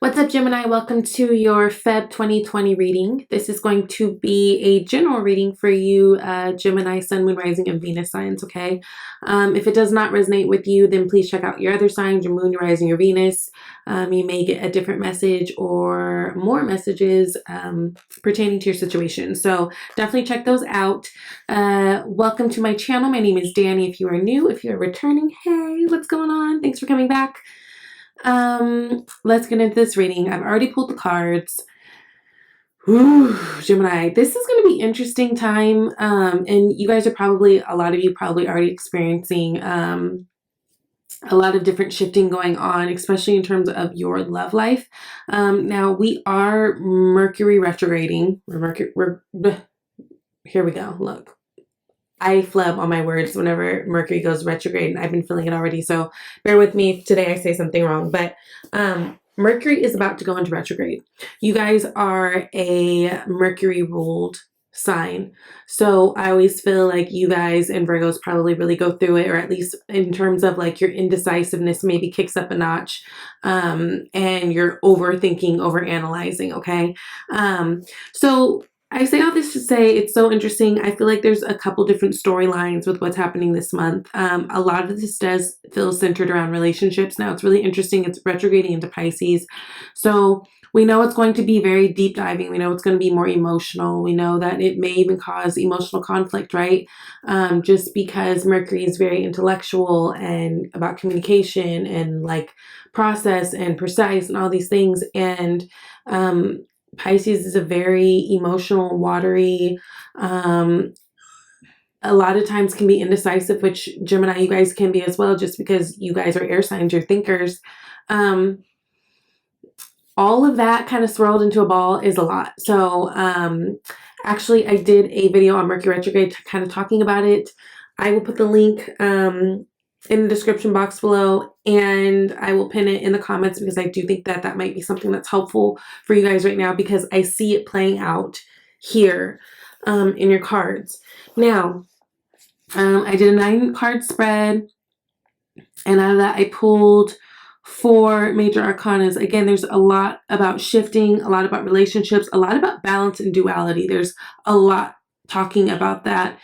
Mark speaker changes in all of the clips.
Speaker 1: What's up, Gemini? Welcome to your Feb 2020 reading. This is going to be a general reading for you, Gemini, Sun, Moon, Rising, and Venus signs, okay? If it does not resonate with you, then please check out your other signs, your Moon, your Rising, your Venus. You may get a different message or more messages pertaining to your situation. So definitely check those out. Welcome to my channel. My name is Danny. If you are new, if you're returning, hey, what's going on? Thanks for coming back. Let's get into this reading. I've already pulled the cards. Ooh, Gemini, this is going to be interesting time. And you guys are probably, a lot of you probably already experiencing, a lot of different shifting going on, especially in terms of your love life. Now we are Mercury retrograding. Here we go. Look. I flub on my words whenever Mercury goes retrograde, and I've been feeling it already, so bear with me if today I say something wrong. But Mercury is about to go into retrograde. You guys are a Mercury-ruled sign, so I always feel like you guys and Virgos probably really go through it, or at least in terms of like your indecisiveness maybe kicks up a notch, and you're overthinking, overanalyzing, okay? So I say all this to say it's so interesting. I feel like there's a couple different storylines with what's happening this month. A lot of this does feel centered around relationships. Now, it's really interesting. It's retrograding into Pisces. So we know it's going to be very deep diving. We know it's going to be more emotional. We know that it may even cause emotional conflict, right? Just because Mercury is very intellectual and about communication and like process and precise and all these things. And Pisces is a very emotional, watery, a lot of times can be indecisive, which Gemini, you guys can be as well, just because you guys are air signs, you're thinkers. All of that kind of swirled into a ball is a lot. So actually, I did a video on Mercury retrograde kind of talking about it. I will put the link in the description box below, and I will pin it in the comments because I do think that that might be something that's helpful for you guys right now, because I see it playing out here in your cards. Now, I did a 9-card spread, and out of that I pulled 4 major arcanas. Again, there's a lot about shifting, a lot about relationships, a lot about balance and duality. There's a lot talking about that.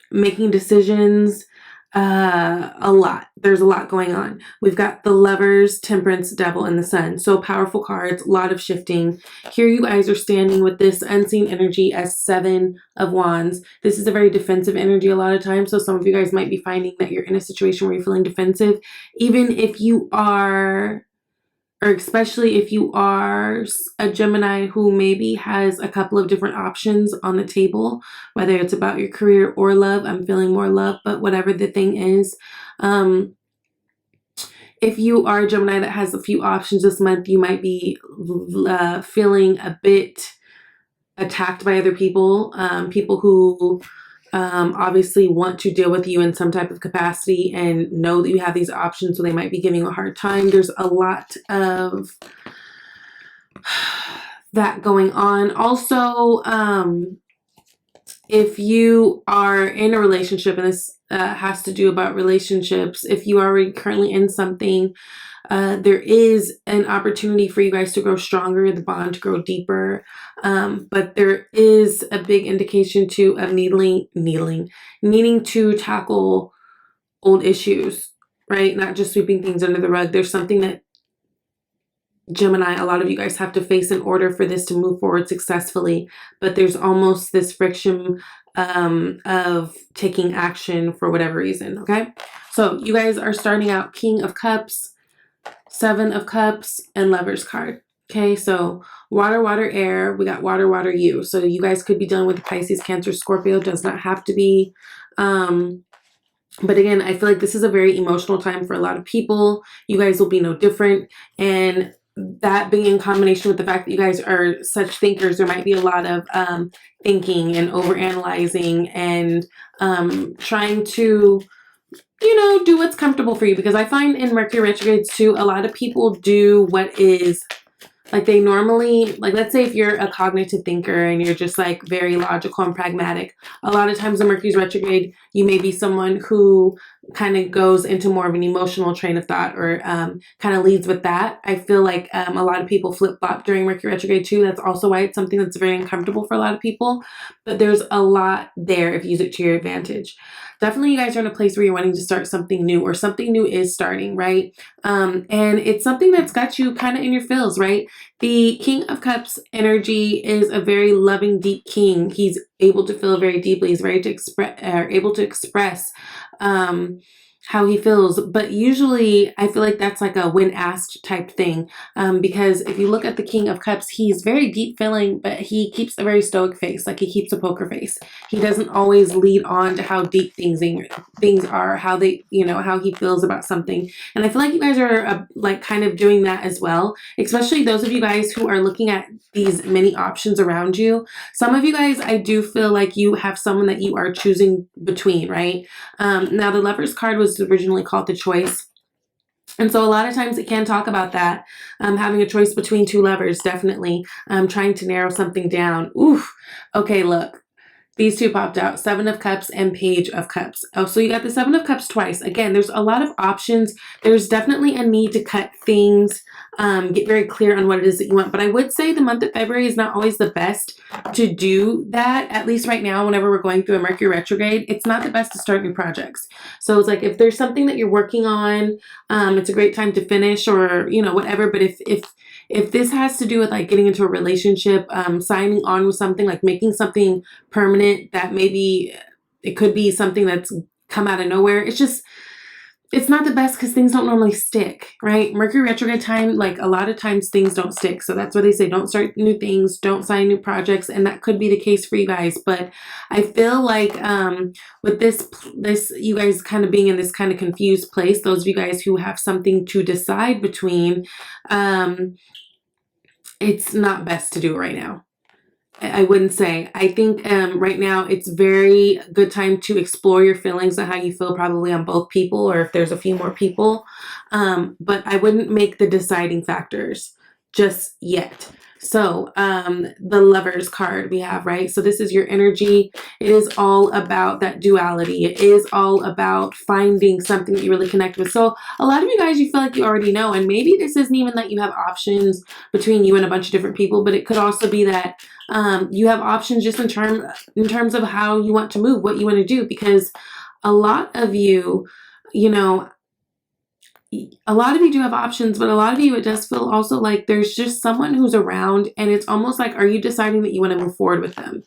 Speaker 1: Making decisions, a lot. There's a lot going on. We've got the Lovers, Temperance, Devil, and the Sun. So powerful cards, a lot of shifting. Here you guys are standing with this unseen energy as 7 of Wands. This is a very defensive energy a lot of times. So some of you guys might be finding that you're in a situation where you're feeling defensive. Even if you are, or especially if you are a Gemini who maybe has a couple of different options on the table, whether it's about your career or love. I'm feeling more love, but whatever the thing is, if you are a Gemini that has a few options this month, you might be feeling a bit attacked by other people, people who obviously want to deal with you in some type of capacity and know that you have these options, so they might be giving you a hard time. There's a lot of that going on. Also, if you are in a relationship, and this has to do about relationships, if you are already currently in something, there is an opportunity for you guys to grow stronger, the bond to grow deeper. But there is a big indication too of needing to tackle old issues, right? Not just sweeping things under the rug. There's something that Gemini, a lot of you guys have to face in order for this to move forward successfully. But there's almost this friction of taking action for whatever reason, okay? So you guys are starting out King of Cups, 7 of Cups, and Lovers card. Okay, so water, water, air. We got water, water, you. So you guys could be dealing with Pisces, Cancer, Scorpio. Does not have to be. But again, I feel like this is a very emotional time for a lot of people. You guys will be no different. And that being in combination with the fact that you guys are such thinkers, there might be a lot of thinking and overanalyzing and trying to, you know, do what's comfortable for you. Because I find in Mercury retrogrades too, a lot of people do what is, like they normally, like let's say if you're a cognitive thinker and you're just like very logical and pragmatic, a lot of times in Mercury's retrograde, you may be someone who kind of goes into more of an emotional train of thought, or kind of leads with that. I feel like a lot of people flip-flop during Mercury retrograde too. That's also why it's something that's very uncomfortable for a lot of people, but there's a lot there if you use it to your advantage. Definitely you guys are in a place where you're wanting to start something new, or something new is starting, right? And it's something that's got you kind of in your feels, right? The King of Cups energy is a very loving, deep king. He's able to feel very deeply. He's very able to express how he feels, but usually I feel like that's like a when asked type thing, because if you look at the King of Cups, he's very deep feeling, but he keeps a very stoic face, like he keeps a poker face. He doesn't always lead on to how deep things are, how they, how he feels about something. And I feel like you guys are like kind of doing that as well, especially those of you guys who are looking at these many options around you. Some of you guys, I do feel like you have someone that you are choosing between, right? Now the Lover's card was originally called the choice. And so a lot of times it can talk about that, having a choice between two lovers, definitely, trying to narrow something down. Oof. Okay, look. These two popped out, Seven of Cups and Page of Cups. Oh, so you got the Seven of Cups twice. Again, there's a lot of options. There's definitely a need to cut things, get very clear on what it is that you want. But I would say the month of February is not always the best to do that. At least right now, whenever we're going through a Mercury retrograde, it's not the best to start new projects. So it's like if there's something that you're working on, it's a great time to finish, or, whatever. But if this has to do with like getting into a relationship, signing on with something, like making something permanent, that maybe it could be something that's come out of nowhere. It's not the best because things don't normally stick, right? Mercury retrograde time, like a lot of times things don't stick. So that's why they say don't start new things, don't sign new projects. And that could be the case for you guys. But I feel like with this, you guys kind of being in this kind of confused place, those of you guys who have something to decide between, it's not best to do it right now. I wouldn't say. I think right now it's very good time to explore your feelings and how you feel, probably on both people, or if there's a few more people. But I wouldn't make the deciding factors just yet. So the Lover's card we have, right? So this is your energy. It is all about that duality. It is all about finding something that you really connect with. So a lot of you guys, you feel like you already know, and maybe this isn't even that you have options between you and a bunch of different people, but it could also be that you have options just in terms of how you want to move, what you want to do, because a lot of you, a lot of you do have options, but a lot of you, it does feel also like there's just someone who's around, and it's almost like, are you deciding that you want to move forward with them?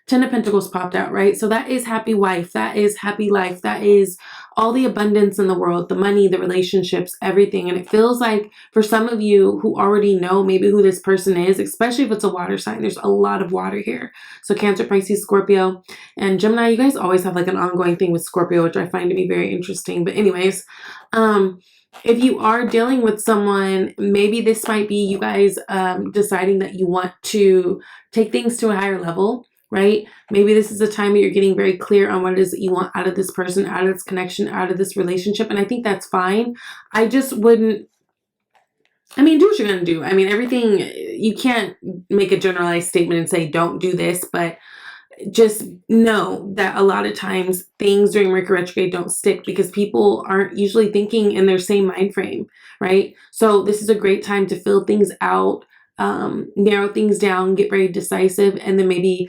Speaker 1: Ten of Pentacles popped out, right? So that is happy wife, that is happy life, that is all the abundance in the world, the money, the relationships, everything. And it feels like for some of you who already know maybe who this person is, especially if it's a water sign, there's a lot of water here. So Cancer, Pisces, Scorpio, and Gemini, you guys always have like an ongoing thing with Scorpio, which I find to be very interesting. But anyways, if you are dealing with someone, maybe this might be you guys deciding that you want to take things to a higher level, right? Maybe this is a time that you're getting very clear on what it is that you want out of this person, out of this connection, out of this relationship. And I think that's fine. I just wouldn't, do what you're going to do. Everything, you can't make a generalized statement and say, don't do this, but just know that a lot of times things during Mercury retrograde don't stick because people aren't usually thinking in their same mind frame, right? So this is a great time to fill things out, narrow things down, get very decisive, and then maybe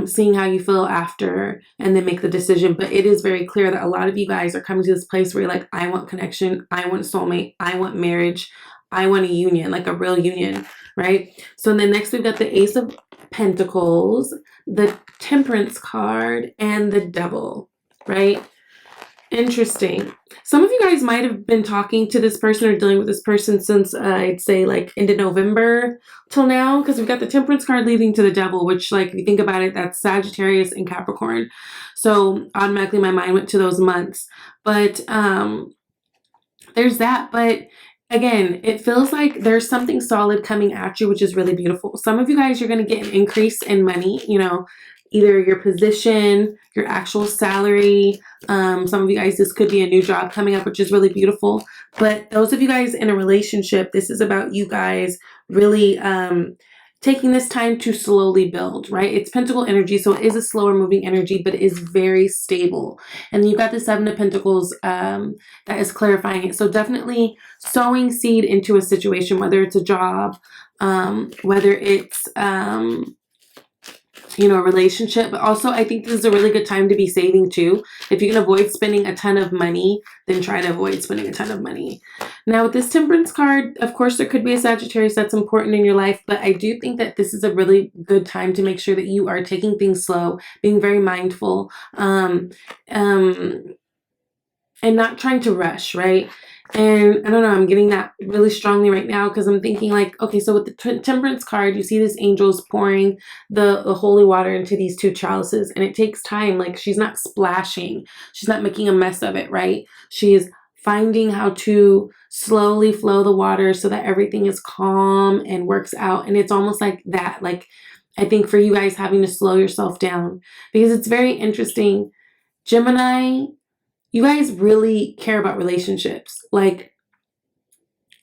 Speaker 1: seeing how you feel after, and then make the decision. But it is very clear that a lot of you guys are coming to this place where you're like, I want connection, I want soulmate, I want marriage, I want a union, like a real union, right? So then next we've got the Ace of Pentacles, the Temperance card, and the Devil, right? Interesting. Some of you guys might have been talking to this person or dealing with this person since I'd say like into November till now, because we've got the Temperance card leading to the Devil, which, like, if you think about it, that's Sagittarius and Capricorn. So automatically my mind went to those months. But there's that. But again, it feels like there's something solid coming at you, which is really beautiful. Some of you guys, you're going to get an increase in money, either your position, your actual salary. Some of you guys, this could be a new job coming up, which is really beautiful. But those of you guys in a relationship, this is about you guys really taking this time to slowly build, right? It's Pentacle energy, so it is a slower moving energy, but it is very stable. And then you've got the Seven of Pentacles that is clarifying it. So definitely sowing seed into a situation, whether it's a job, whether it's you know, a relationship. But also I think this is a really good time to be saving too. If you can avoid spending a ton of money, then try to avoid spending a ton of money. Now with this Temperance card, of course there could be a Sagittarius that's important in your life, but I do think that this is a really good time to make sure that you are taking things slow, being very mindful, and not trying to rush, right? And I don't know, I'm getting that really strongly right now because I'm thinking like, okay, so with the Temperance card, you see this angel's pouring the holy water into these two chalices, and it takes time. Like, she's not splashing. She's not making a mess of it, right? She is finding how to slowly flow the water so that everything is calm and works out. And it's almost like that. Like, I think for you guys having to slow yourself down, because it's very interesting. Gemini, you guys really care about relationships. Like,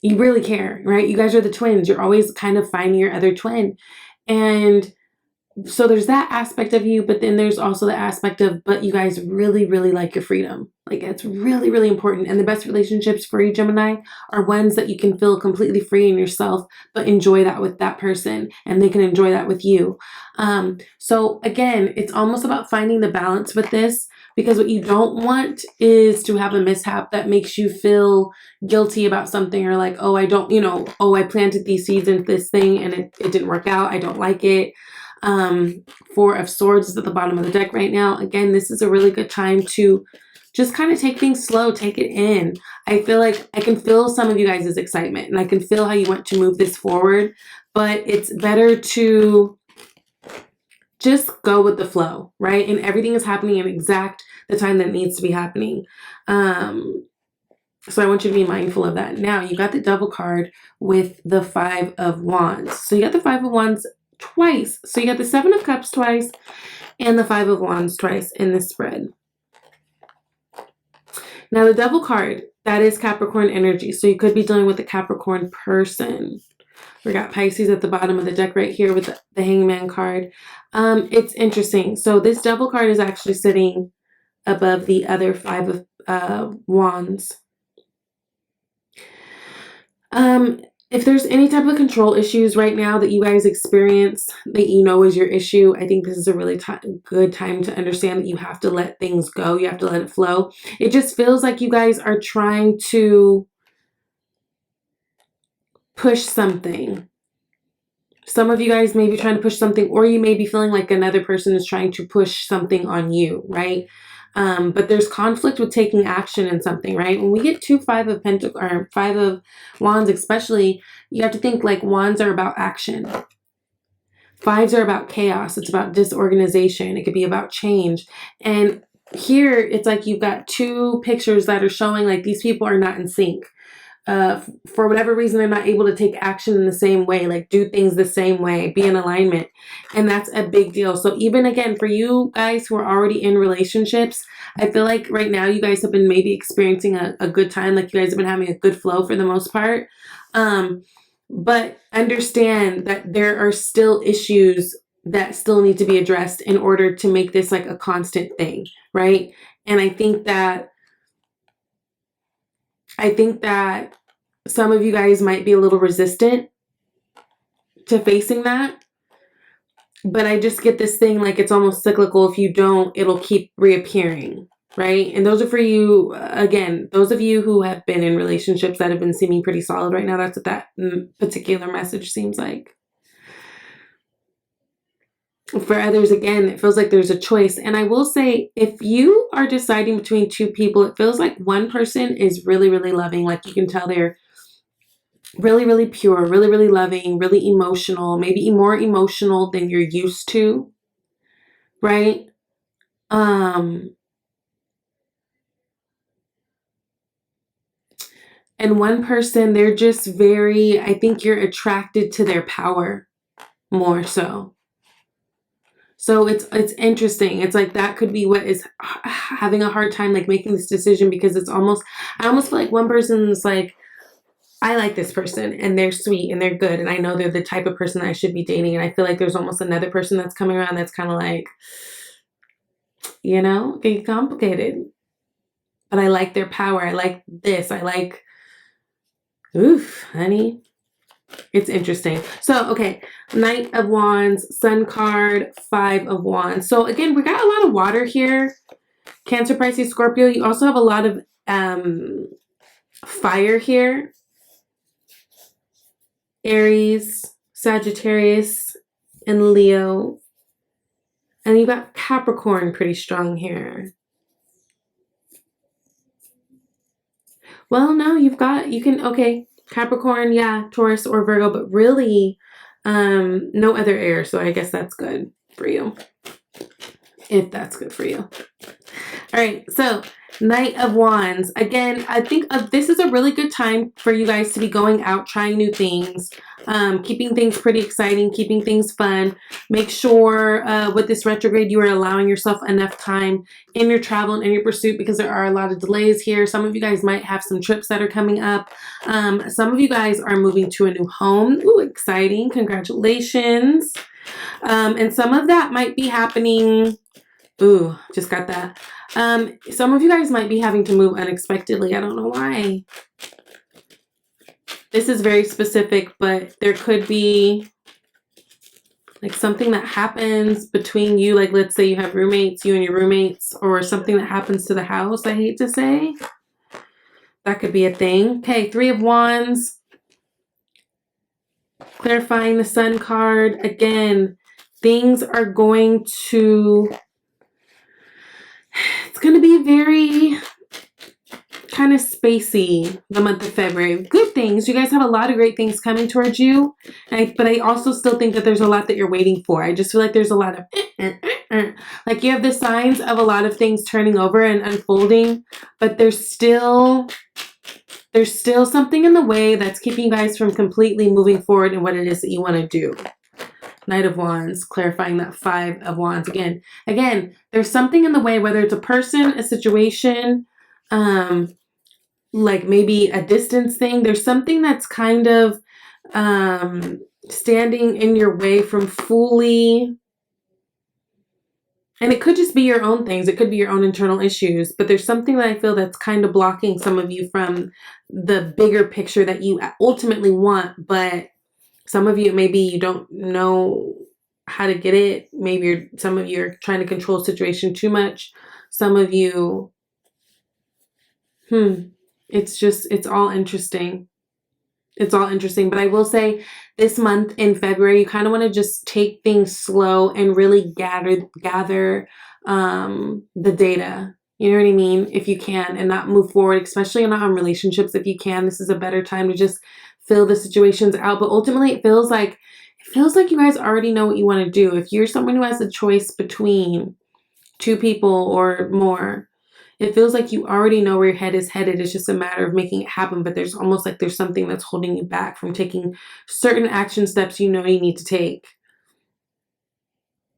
Speaker 1: you really care, right? You guys are the twins. You're always kind of finding your other twin. And so there's that aspect of you, but then there's also the aspect of, but you guys really, really like your freedom. Like, it's really, really important. And the best relationships for you, Gemini, are ones that you can feel completely free in yourself, but enjoy that with that person, and they can enjoy that with you. So again, it's almost about finding the balance with this, because what you don't want is to have a mishap that makes you feel guilty about something, or like, oh, I don't, you know, oh, I planted these seeds into this thing and it didn't work out. I don't like it. Four of Swords is at the bottom of the deck right now. Again, this is a really good time to just kind of take things slow, take it in. I feel like I can feel some of you guys' excitement, and I can feel how you want to move this forward, but it's better to just go with the flow, right? And everything is happening at exact the time that needs to be happening. So I want you to be mindful of that. Now, you got the Devil card with the Five of Wands. So you got the Five of Wands twice. So you got the Seven of Cups twice and the Five of Wands twice in this spread. Now, the Devil card, that is Capricorn energy. So you could be dealing with a Capricorn person. We got Pisces at the bottom of the deck right here with the Hangman card. It's interesting. So this Devil card is actually sitting above the other Five of Wands. If there's any type of control issues right now that you guys experience that you know is your issue, I think this is a really good time to understand that you have to let things go. You have to let it flow. It just feels like you guys are trying to push something. Some of you guys may be trying to push something, or you may be feeling like another person is trying to push something on you, right? But there's conflict with taking action in something, right? When we get to Five of Pentacles or Five of Wands, especially, you have to think like wands are about action. Fives are about chaos. It's about disorganization. It could be about change. And here it's like you've got two pictures that are showing like these people are not in sync. For whatever reason, they're not able to take action in the same way, like do things the same way, be in alignment. And that's a big deal. So even again, for you guys who are already in relationships, I feel like right now you guys have been maybe experiencing a good time. Like you guys have been having a good flow for the most part. But understand that there are still issues that still need to be addressed in order to make this like a constant thing, right? And I think that some of you guys might be a little resistant to facing that. But I just get this thing like it's almost cyclical. If you don't, it'll keep reappearing, right? And those are for you, again, those of you who have been in relationships that have been seeming pretty solid right now. That's what that particular message seems like. For others, again, it feels like there's a choice. And I will say, if you are deciding between two people, it feels like one person is really, really loving. Like you can tell they're really, really pure, really, really loving, really emotional, maybe more emotional than you're used to, right? And one person, they're just very, I think you're attracted to their power more so. So it's interesting. It's like that could be what is having a hard time like making this decision, because it's almost, I almost feel like one person is like, I like this person and they're sweet and they're good and I know they're the type of person that I should be dating, and I feel like there's almost another person that's coming around that's kind of like, you know, getting complicated. But I like their power. I like this. I like, oof, honey. It's interesting. So, okay, Knight of Wands, Sun card, 5 of Wands. So again, we got a lot of water here. Cancer, Pisces, Scorpio. You also have a lot of fire here. Aries, Sagittarius, and Leo. And you got Capricorn pretty strong here. Well, no, you can, okay, Capricorn, yeah, Taurus or Virgo, but really no other air. So I guess that's good for you, if that's good for you. All right, so Knight of Wands. Again, I think this is a really good time for you guys to be going out, trying new things, keeping things pretty exciting, keeping things fun. Make sure with this retrograde, you are allowing yourself enough time in your travel and in your pursuit, because there are a lot of delays here. Some of you guys might have some trips that are coming up. Some of you guys are moving to a new home. Ooh, exciting. Congratulations. And some of that might be happening. Ooh, just got that. Some of you guys might be having to move unexpectedly. I don't know why. This is very specific, but there could be like something that happens between you. Like, let's say you have roommates, you and your roommates, or something that happens to the house, I hate to say. That could be a thing. Okay, 3 of Wands. Clarifying the Sun card. Again, things are going to... It's going to be very kind of spacey the month of February. Good things. You guys have a lot of great things coming towards you. But I also still think that there's a lot that you're waiting for. I just feel like there's a lot of... Like you have the signs of a lot of things turning over and unfolding. But there's still something in the way that's keeping you guys from completely moving forward in what it is that you want to do. Knight of Wands, clarifying that 5 of Wands again. Again, there's something in the way, whether it's a person, a situation, like maybe a distance thing. There's something that's kind of standing in your way from fully... And it could just be your own things. It could be your own internal issues. But there's something that I feel that's kind of blocking some of you from the bigger picture that you ultimately want. But some of you, maybe you don't know how to get it. Maybe some of you are trying to control the situation too much. Some of you, it's all interesting. It's all interesting. But I will say this month in February, you kind of want to just take things slow and really gather the data. You know what I mean? If you can, and not move forward, especially not on relationships. If you can, this is a better time to just fill the situations out. But ultimately, it feels like you guys already know what you want to do. If you're someone who has a choice between 2 people or more, it feels like you already know where your head is headed. It's just a matter of making it happen. But there's almost like there's something that's holding you back from taking certain action steps you know you need to take.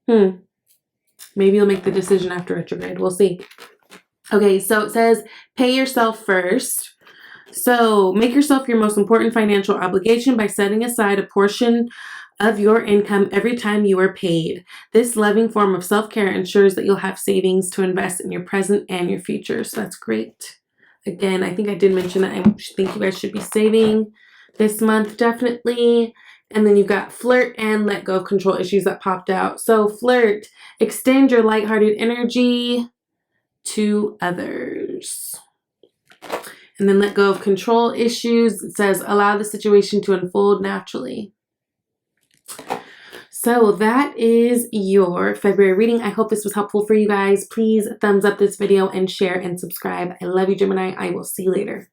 Speaker 1: Maybe you'll make the decision after retrograde. We'll see. Okay, so it says pay yourself first. So make yourself your most important financial obligation by setting aside a portion of your income every time you are paid. This loving form of self-care ensures that you'll have savings to invest in your present and your future. So that's great. Again, I think I did mention that I think you guys should be saving this month, definitely. And then you've got flirt and let go of control issues that popped out. So flirt, extend your lighthearted energy to others. And then let go of control issues. It says allow the situation to unfold naturally. So that is your February reading. I hope this was helpful for you guys. Please thumbs up this video and share and subscribe. I love you, Gemini. I will see you later.